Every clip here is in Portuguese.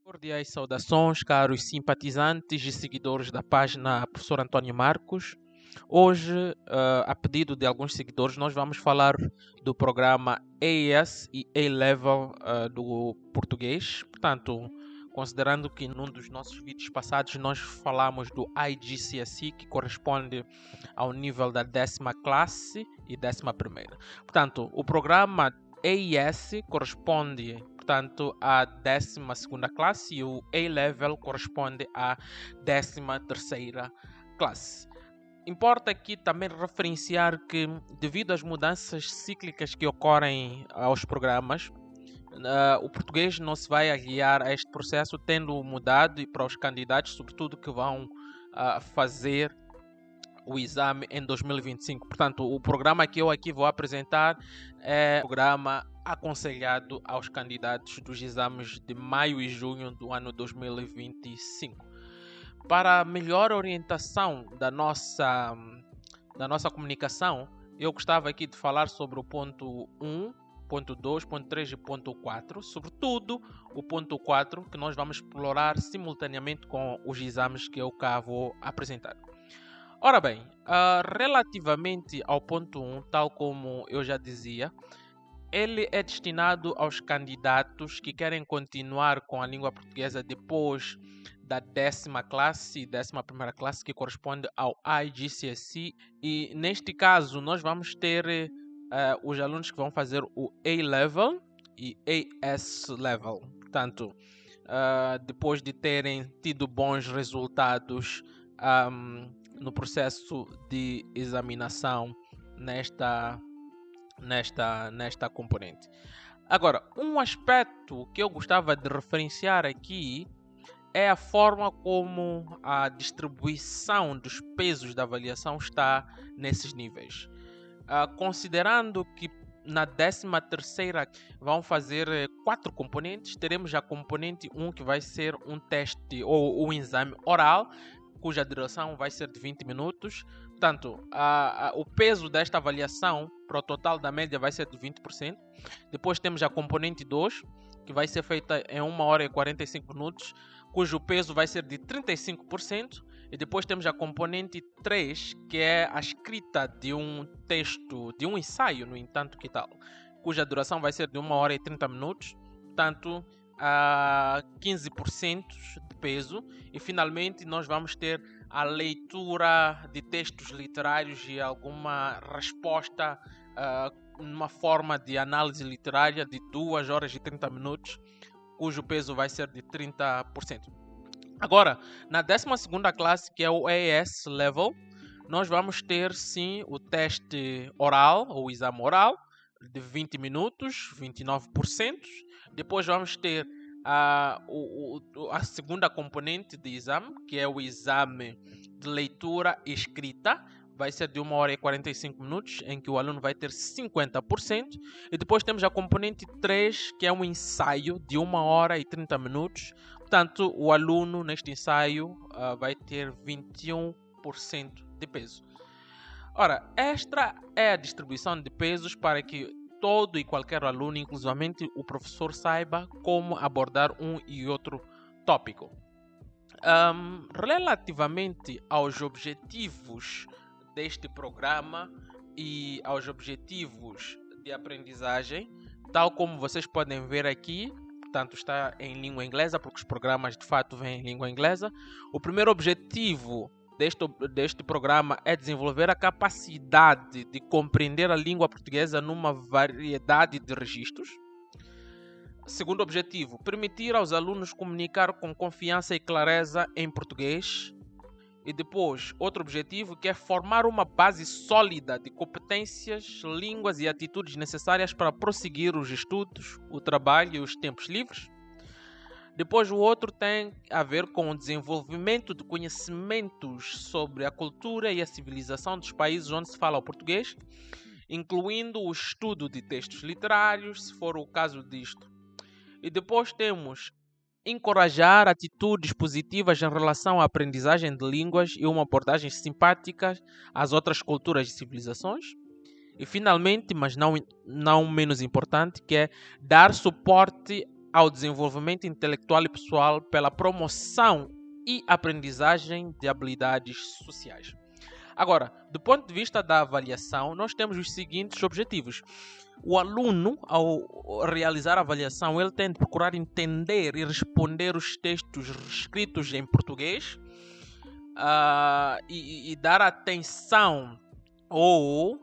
Cordiais saudações, caros simpatizantes e seguidores da página Professor António Marcos. Hoje, a pedido de alguns seguidores, nós vamos falar do programa AES e A-Level do português. Portanto, considerando que num dos nossos vídeos passados nós falamos do IGCSE, que corresponde ao nível da 10ª classe e 11ª. Portanto, o programa AES corresponde, portanto, à 12ª classe e o A-Level corresponde à 13ª classe. Importa aqui também referenciar que, devido às mudanças cíclicas que ocorrem aos programas, o português não se vai aliar a este processo, tendo mudado para os candidatos, sobretudo que vão fazer o exame em 2025. Portanto, o programa que eu aqui vou apresentar é o programa aconselhado aos candidatos dos exames de maio e junho do ano 2025. Para melhor orientação da nossa comunicação, eu gostava aqui de falar sobre o ponto 1, ponto 2, ponto 3 e ponto 4, sobretudo o ponto 4, que nós vamos explorar simultaneamente com os exames que eu cá vou apresentar. Ora bem, relativamente ao ponto 1, tal como eu já dizia, ele é destinado aos candidatos que querem continuar com a língua portuguesa depois da 10ª classe e 11ª classe, que corresponde ao IGCSE, e neste caso nós vamos ter os alunos que vão fazer o A-Level e AS-Level. Portanto, depois de terem tido bons resultados no processo de examinação nesta componente. Agora, um aspecto que eu gostava de referenciar aqui é a forma como a distribuição dos pesos da avaliação está nesses níveis. Considerando que na 13ª vão fazer 4 componentes, teremos a componente 1, que vai ser um teste ou um exame oral, cuja duração vai ser de 20 minutos. Portanto, o peso desta avaliação para o total da média vai ser de 20%. Depois temos a componente 2, que vai ser feita em 1 hora e 45 minutos, cujo peso vai ser de 35%. E depois temos a componente 3, que é a escrita de um texto, de um ensaio, no entanto, que tal, cuja duração vai ser de 1 hora e 30 minutos. Portanto, 15% de peso. E finalmente nós vamos ter a leitura de textos literários e alguma resposta numa forma de análise literária de 2 horas e 30 minutos, cujo peso vai ser de 30%. Agora, na 12ª classe, que é o AS Level, nós vamos ter sim o teste oral, ou exame oral, de 20 minutos, 29%. Depois vamos ter a segunda componente de exame, que é o exame de leitura e escrita, vai ser de 1 hora e 45 minutos, em que o aluno vai ter 50%. E depois temos a componente 3, que é um ensaio de 1 hora e 30 minutos. Portanto, o aluno neste ensaio vai ter 21% de peso. Ora, esta é a distribuição de pesos para que todo e qualquer aluno, inclusivamente o professor, saiba como abordar um e outro tópico. Relativamente aos objetivos deste programa e aos objetivos de aprendizagem, tal como vocês podem ver aqui, portanto está em língua inglesa, porque os programas de fato vêm em língua inglesa. O primeiro objetivo deste programa é desenvolver a capacidade de compreender a língua portuguesa numa variedade de registros. Segundo objetivo, permitir aos alunos comunicar com confiança e clareza em português. E depois, outro objetivo, que é formar uma base sólida de competências, línguas e atitudes necessárias para prosseguir os estudos, o trabalho e os tempos livres. Depois, o outro tem a ver com o desenvolvimento de conhecimentos sobre a cultura e a civilização dos países onde se fala o português, incluindo o estudo de textos literários, se for o caso disto. E depois temos encorajar atitudes positivas em relação à aprendizagem de línguas e uma abordagem simpática às outras culturas e civilizações. E finalmente, mas não menos importante, que é dar suporte ao desenvolvimento intelectual e pessoal pela promoção e aprendizagem de habilidades sociais. Agora, do ponto de vista da avaliação, nós temos os seguintes objetivos. O aluno, ao realizar a avaliação, ele tem de procurar entender e responder os textos escritos em português e dar atenção ou,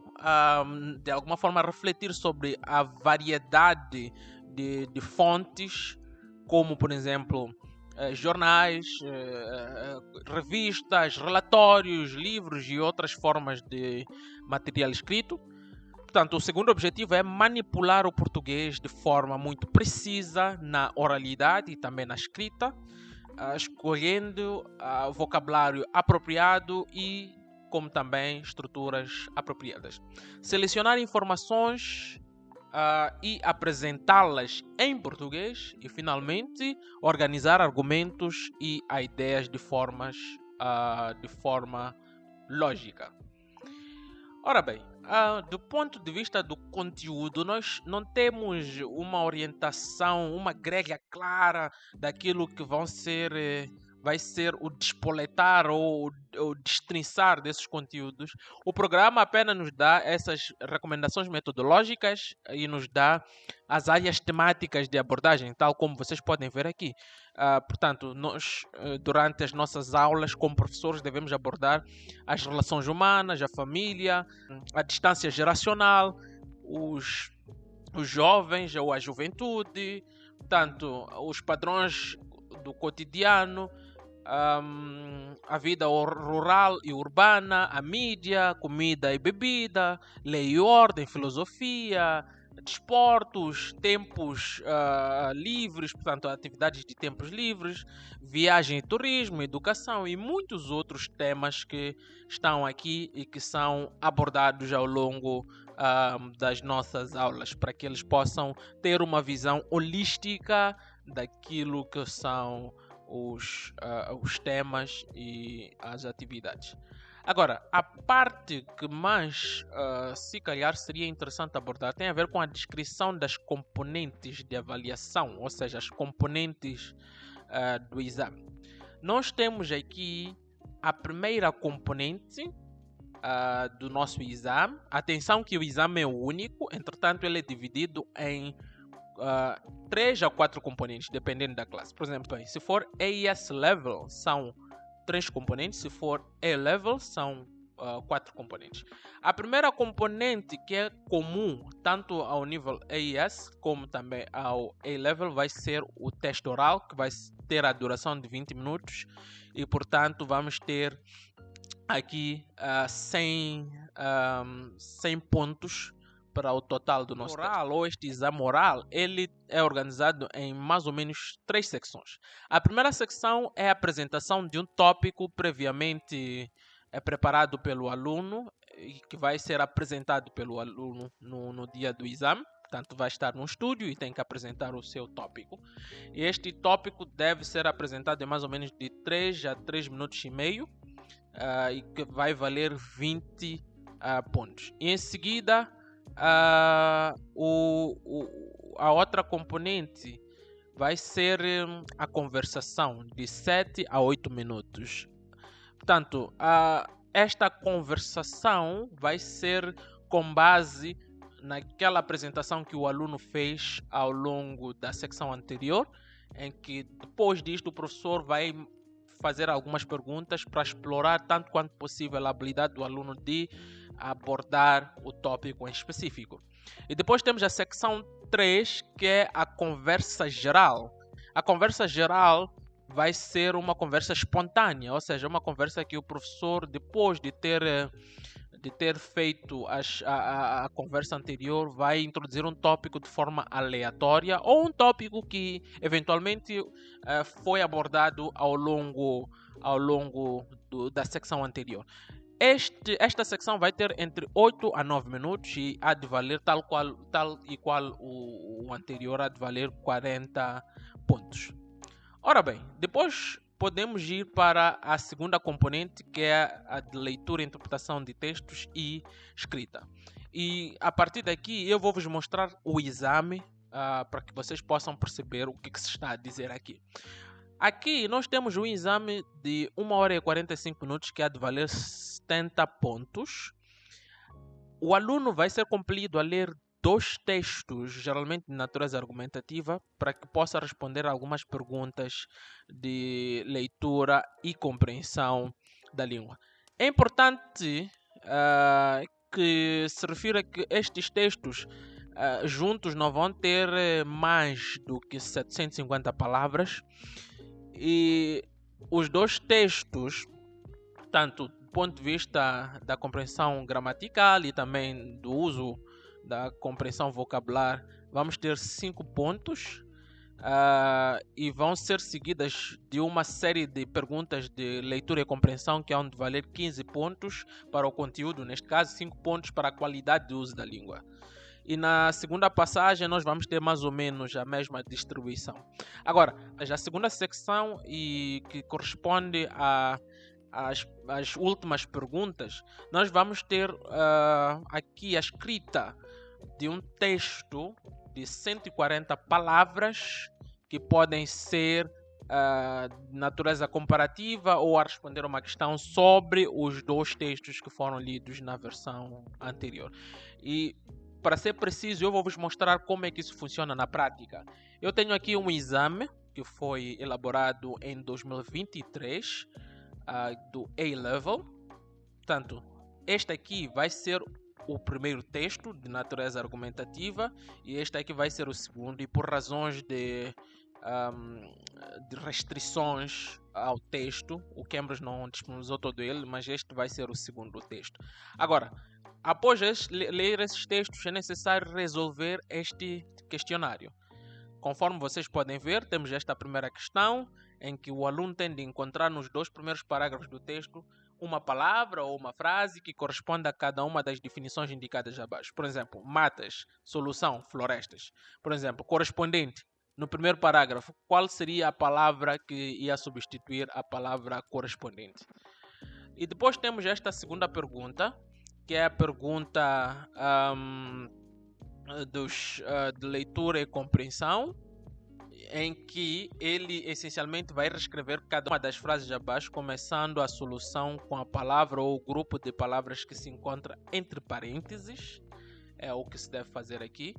de alguma forma, refletir sobre a variedade de fontes, como, por exemplo, jornais, revistas, relatórios, livros e outras formas de material escrito. Portanto, o segundo objetivo é manipular o português de forma muito precisa na oralidade e também na escrita, escolhendo vocabulário apropriado e como também estruturas apropriadas. Selecionar informações e apresentá-las em português e, finalmente, organizar argumentos e ideias de forma lógica. Ora bem, do ponto de vista do conteúdo, nós não temos uma orientação, uma grelha clara daquilo que vai ser o despoletar ou o destrinçar desses conteúdos. O programa apenas nos dá essas recomendações metodológicas e nos dá as áreas temáticas de abordagem, tal como vocês podem ver aqui. Portanto, nós, durante as nossas aulas, como professores, devemos abordar as relações humanas, a família, a distância geracional, os jovens ou a juventude, portanto, os padrões do cotidiano, a vida rural e urbana, a mídia, comida e bebida, lei e ordem, filosofia, desportos, tempos livres, portanto, atividades de tempos livres, viagem e turismo, educação e muitos outros temas que estão aqui e que são abordados ao longo das nossas aulas, para que eles possam ter uma visão holística daquilo que são os temas e as atividades. Agora, a parte que mais, se calhar, seria interessante abordar tem a ver com a descrição das componentes de avaliação, ou seja, as componentes do exame. Nós temos aqui a primeira componente do nosso exame. Atenção que o exame é único, entretanto ele é dividido em 3 a 4 componentes, dependendo da classe. Por exemplo, se for AS Level, são 3 componentes. Se for A-Level, são 4 componentes. A primeira componente, que é comum tanto ao nível AS como também ao A-Level, vai ser o teste oral, que vai ter a duração de 20 minutos. E, portanto, vamos ter aqui 100 pontos para o total do nosso oral, ou este exame oral, ele é organizado em mais ou menos 3 secções. A primeira secção é a apresentação de um tópico previamente preparado pelo aluno e que vai ser apresentado pelo aluno no dia do exame. Portanto, vai estar num estúdio e tem que apresentar o seu tópico. E este tópico deve ser apresentado em mais ou menos de 3 a 3 minutos e meio e que vai valer 20 pontos. E em seguida, a outra componente vai ser a conversação de 7 a 8 minutos. Portanto, esta conversação vai ser com base naquela apresentação que o aluno fez ao longo da secção anterior, em que depois disto o professor vai fazer algumas perguntas para explorar tanto quanto possível a habilidade do aluno de abordar o tópico em específico. E depois temos a secção 3, que é a conversa geral. A conversa geral vai ser uma conversa espontânea, ou seja, uma conversa que o professor, depois de ter feito a conversa anterior, vai introduzir um tópico de forma aleatória ou um tópico que eventualmente foi abordado ao longo da secção anterior. Esta secção vai ter entre 8 a 9 minutos e há de valer tal e qual o anterior, há de valer 40 pontos. Ora bem, depois podemos ir para a segunda componente, que é a de leitura e interpretação de textos e escrita. E a partir daqui eu vou vos mostrar o exame para que vocês possam perceber o que se está a dizer aqui. Aqui nós temos um exame de 1 hora e 45 minutos que há de valer 70 pontos. O aluno vai ser compelido a ler 2 textos, geralmente de natureza argumentativa, para que possa responder a algumas perguntas de leitura e compreensão da língua. É importante que se refira que estes textos juntos não vão ter mais do que 750 palavras, e os 2 textos, tanto do ponto de vista da compreensão gramatical e também do uso da compreensão vocabular, vamos ter 5 pontos e vão ser seguidas de uma série de perguntas de leitura e compreensão que hão de valer 15 pontos para o conteúdo, neste caso 5 pontos para a qualidade de uso da língua. E na segunda passagem nós vamos ter mais ou menos a mesma distribuição. Agora, a segunda secção, e que corresponde às últimas perguntas, nós vamos ter aqui a escrita de um texto de 140 palavras que podem ser de natureza comparativa ou a responder a uma questão sobre os 2 textos que foram lidos na versão anterior. E para ser preciso, eu vou vos mostrar como é que isso funciona na prática. Eu tenho aqui um exame que foi elaborado em 2023 do A-Level. Portanto, este aqui vai ser o primeiro texto de natureza argumentativa e este aqui vai ser o segundo, e por razões de restrições ao texto, o Cambridge não disponibilizou todo ele, mas este vai ser o segundo texto. Agora, após ler esses textos, é necessário resolver este questionário. Conforme vocês podem ver, temos esta primeira questão, em que o aluno tem de encontrar nos 2 primeiros parágrafos do texto uma palavra ou uma frase que corresponda a cada uma das definições indicadas abaixo. Por exemplo, matas, solução, florestas. Por exemplo, correspondente. No primeiro parágrafo, qual seria a palavra que ia substituir a palavra correspondente? E depois temos esta segunda pergunta, que é a pergunta de leitura e compreensão, em que ele essencialmente vai reescrever cada uma das frases abaixo, começando a solução com a palavra ou o grupo de palavras que se encontra entre parênteses. É o que se deve fazer aqui.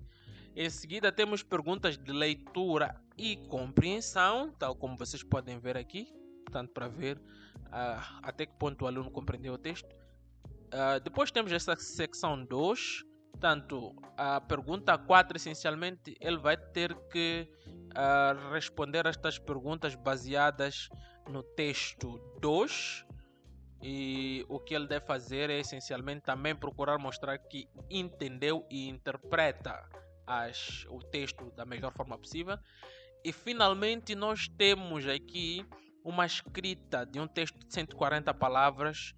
Em seguida temos perguntas de leitura e compreensão, tal como vocês podem ver aqui, portanto, para ver até que ponto o aluno compreendeu o texto. Depois temos essa secção 2, portanto, a pergunta 4, essencialmente, ele vai ter que responder estas perguntas baseadas no texto 2, e o que ele deve fazer é, essencialmente, também procurar mostrar que entendeu e interpreta o texto da melhor forma possível. E, finalmente, nós temos aqui uma escrita de um texto de 140 palavras,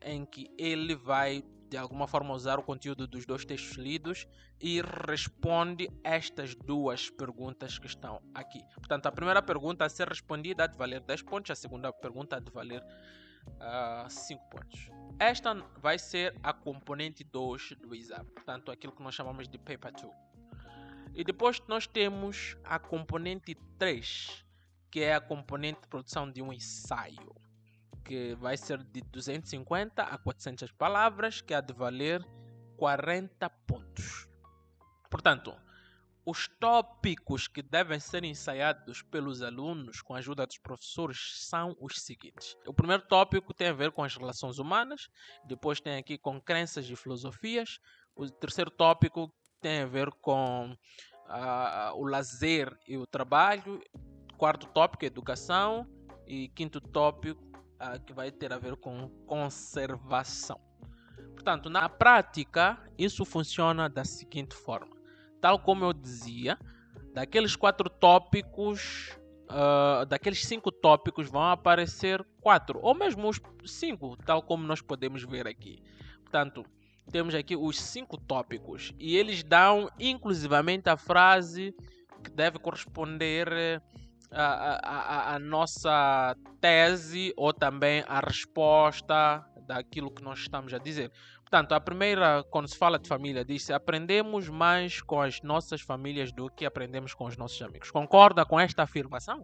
em que ele vai de alguma forma usar o conteúdo dos 2 textos lidos e responde estas 2 perguntas que estão aqui. Portanto, a primeira pergunta a ser respondida há de valer 10 pontos, a segunda pergunta há de valer 5 pontos. Esta vai ser a componente 2 do exame, portanto, aquilo que nós chamamos de Paper 2. E depois nós temos a componente 3, que é a componente de produção de um ensaio, que vai ser de 250 a 400 palavras, que há de valer 40 pontos. Portanto, os tópicos que devem ser ensaiados pelos alunos com a ajuda dos professores são os seguintes. O primeiro tópico tem a ver com as relações humanas, depois tem aqui com crenças e filosofias. O terceiro tópico tem a ver com o lazer e o trabalho. Quarto tópico, educação. E quinto tópico, que vai ter a ver com conservação. Portanto, na prática, isso funciona da seguinte forma. Tal como eu dizia, daqueles 4 tópicos, daqueles 5 tópicos vão aparecer 4, ou mesmo os 5, tal como nós podemos ver aqui. Portanto, temos aqui os 5 tópicos, e eles dão inclusivamente a frase que deve corresponder a nossa tese, ou também a resposta daquilo que nós estamos a dizer. Portanto, a primeira, quando se fala de família, diz-se: aprendemos mais com as nossas famílias do que aprendemos com os nossos amigos. Concorda com esta afirmação?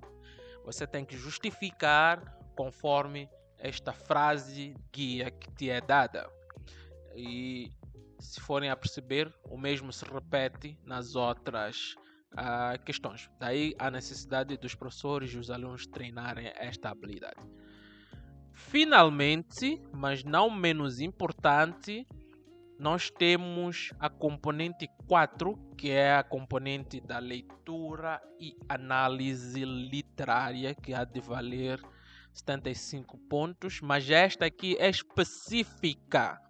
Você tem que justificar conforme esta frase guia que te é dada. E se forem a perceber, o mesmo se repete nas outras questões. Daí a necessidade dos professores e os alunos treinarem esta habilidade. Finalmente, mas não menos importante, nós temos a componente 4, que é a componente da leitura e análise literária, que há de valer 75 pontos, mas esta aqui é específica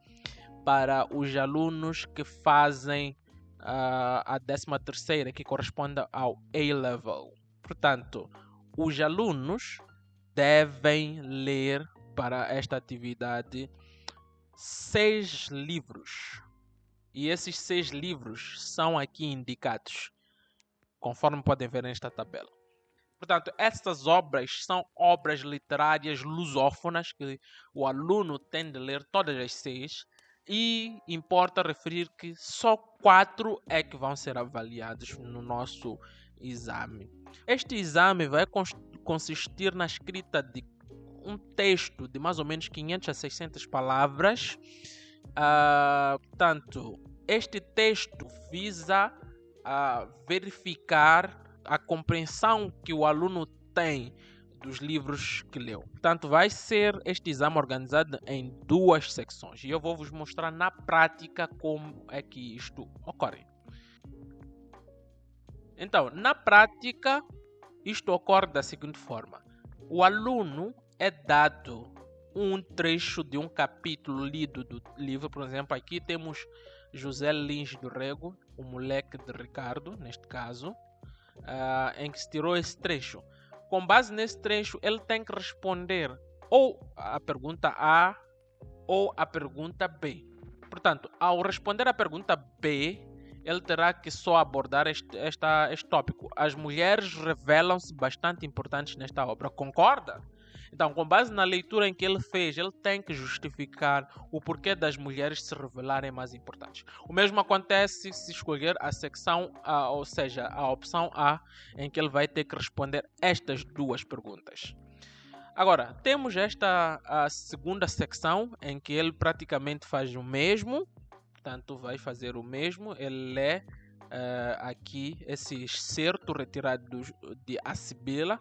para os alunos que fazem a 13ª, que corresponde ao A-Level. Portanto, os alunos devem ler para esta atividade 6 livros. E esses 6 livros são aqui indicados, conforme podem ver nesta tabela. Portanto, estas obras são obras literárias lusófonas que o aluno tem de ler todas as 6. E importa referir que só 4 é que vão ser avaliados no nosso exame. Este exame vai consistir na escrita de um texto de mais ou menos 500 a 600 palavras. Portanto, este texto visa verificar a compreensão que o aluno tem dos livros que leu. Portanto, vai ser este exame organizado em 2 secções. E eu vou vos mostrar na prática como é que isto ocorre. Então, na prática, isto ocorre da seguinte forma. O aluno é dado um trecho de um capítulo lido do livro. Por exemplo, aqui temos José Lins do Rego, o moleque de Ricardo, neste caso, em que se tirou esse trecho. Com base nesse trecho, ele tem que responder ou a pergunta A ou a pergunta B. Portanto, ao responder a pergunta B, ele terá que só abordar este tópico. As mulheres revelam-se bastante importantes nesta obra. Concorda? Então, com base na leitura em que ele fez, ele tem que justificar o porquê das mulheres se revelarem mais importantes. O mesmo acontece se escolher a secção A, ou seja, a opção A, em que ele vai ter que responder estas 2 perguntas. Agora, temos a segunda secção, em que ele praticamente faz o mesmo. Portanto, vai fazer o mesmo. Ele lê aqui esse excerto retirado de A Sibila.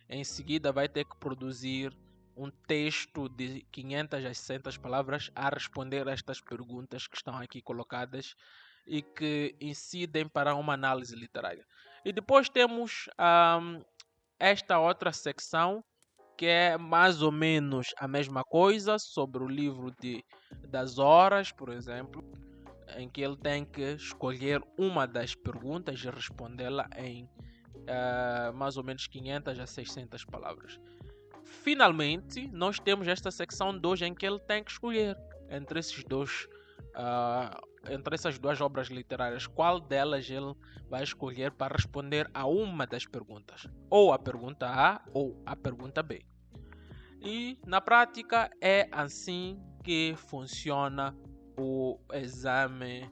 Em seguida, vai ter que produzir um texto de 500 a 600 palavras a responder a estas perguntas que estão aqui colocadas e que incidem para uma análise literária. E depois temos esta outra secção, que é mais ou menos a mesma coisa, sobre o livro das horas, por exemplo, em que ele tem que escolher uma das perguntas e respondê-la em mais ou menos 500 a 600 palavras. Finalmente, nós temos esta secção 2 em que ele tem que escolher entre essas 2 obras literárias, qual delas ele vai escolher para responder a uma das perguntas, ou a pergunta A ou a pergunta B. E na prática é assim que funciona o exame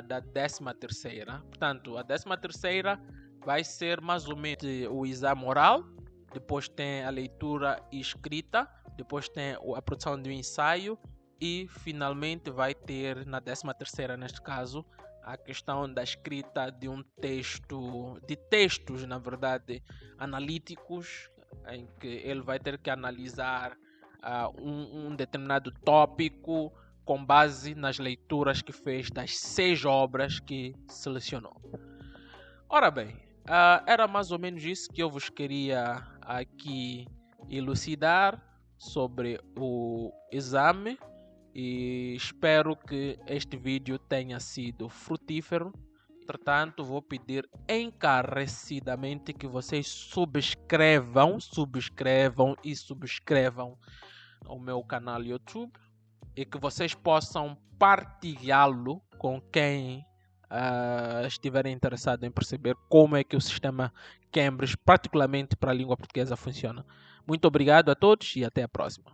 da 13ª. Portanto, a 13ª vai ser mais ou menos o exame oral, depois tem a leitura e escrita, depois tem a produção de um ensaio e finalmente vai ter, na 13ª neste caso, a questão da escrita de um texto, de textos, na verdade, analíticos, em que ele vai ter que analisar um determinado tópico com base nas leituras que fez das 6 obras que selecionou. Ora bem, era mais ou menos isso que eu vos queria aqui elucidar sobre o exame e espero que este vídeo tenha sido frutífero. Entretanto, vou pedir encarecidamente que vocês subscrevam o meu canal YouTube e que vocês possam partilhá-lo com quem estiverem interessados em perceber como é que o sistema Cambridge, particularmente para a língua portuguesa, funciona. Muito obrigado a todos e até a próxima.